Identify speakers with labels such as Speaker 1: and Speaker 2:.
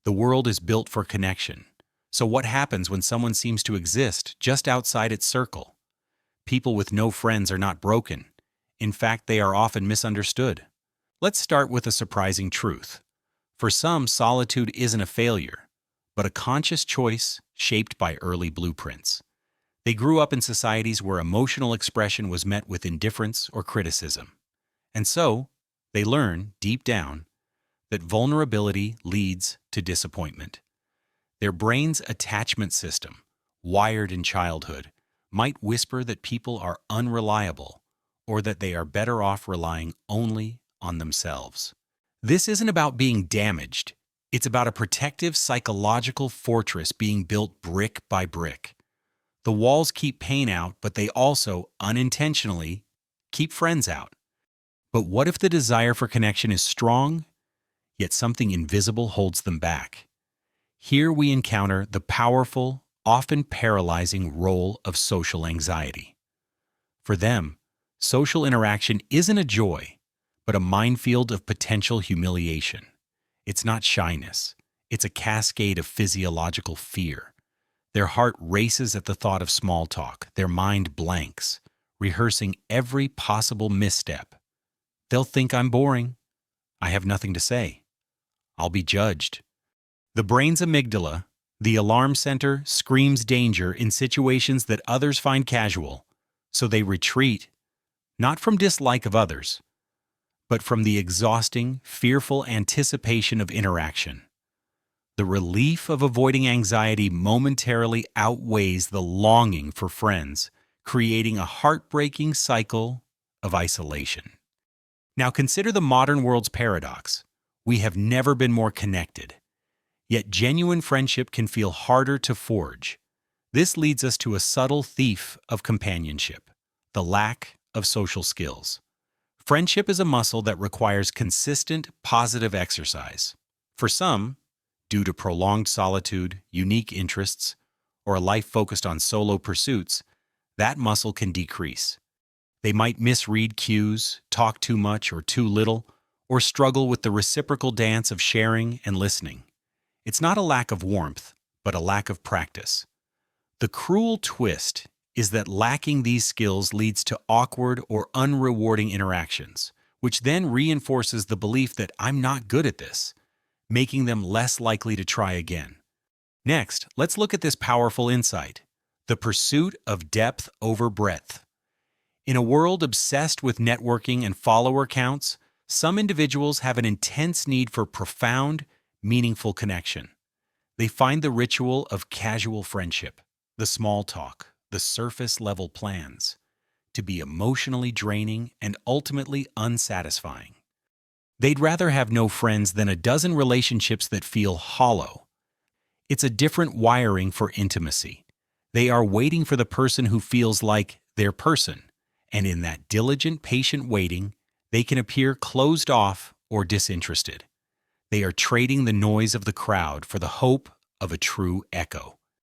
Speaker 1: The world is built for connection. So what happens when someone seems to exist just outside its circle? People with no friends are not broken. In fact, they are often misunderstood. Let's start with a surprising truth. For some, solitude isn't a failure, but a conscious choice shaped by early blueprints. They grew up in societies where emotional expression was met with indifference or criticism. And so, they learn, deep down, that vulnerability leads to disappointment. Their brain's attachment system, wired in childhood, might whisper that people are unreliable or that they are better off relying only on themselves. This isn't about being damaged. It's about a protective psychological fortress being built brick by brick. The walls keep pain out, but they also, unintentionally, keep friends out. But what if the desire for connection is strong, yet something invisible holds them back? Here we encounter the powerful, often paralyzing role of social anxiety. For them, social interaction isn't a joy, but a minefield of potential humiliation. It's not shyness. It's a cascade of physiological fear. Their heart races at the thought of small talk. Their mind blanks, rehearsing every possible misstep. They'll think I'm boring. I have nothing to say. I'll be judged. The brain's amygdala, the alarm center, screams danger in situations that others find casual, so they retreat, not from dislike of others, but from the exhausting, fearful anticipation of interaction. The relief of avoiding anxiety momentarily outweighs the longing for friends, creating a heartbreaking cycle of isolation. Now consider the modern world's paradox. We have never been more connected. Yet genuine friendship can feel harder to forge. This leads us to a subtle thief of companionship, the lack of social skills. Friendship is a muscle that requires consistent, positive exercise. For some, due to prolonged solitude, unique interests, or a life focused on solo pursuits, that muscle can decrease. They might misread cues, talk too much or too little, or struggle with the reciprocal dance of sharing and listening. It's not a lack of warmth, but a lack of practice. The cruel twist is that lacking these skills leads to awkward or unrewarding interactions, which then reinforces the belief that I'm not good at this, making them less likely to try again. Next, let's look at this powerful insight: the pursuit of depth over breadth. In a world obsessed with networking and follower counts, some individuals have an intense need for profound, meaningful connection. They find the ritual of casual friendship, the small talk, the surface-level plans, to be emotionally draining and ultimately unsatisfying. They'd rather have no friends than a dozen relationships that feel hollow. It's a different wiring for intimacy. They are waiting for the person who feels like their person, and in that diligent, patient waiting, they can appear closed off or disinterested. They are trading the noise of the crowd for the hope of a true echo.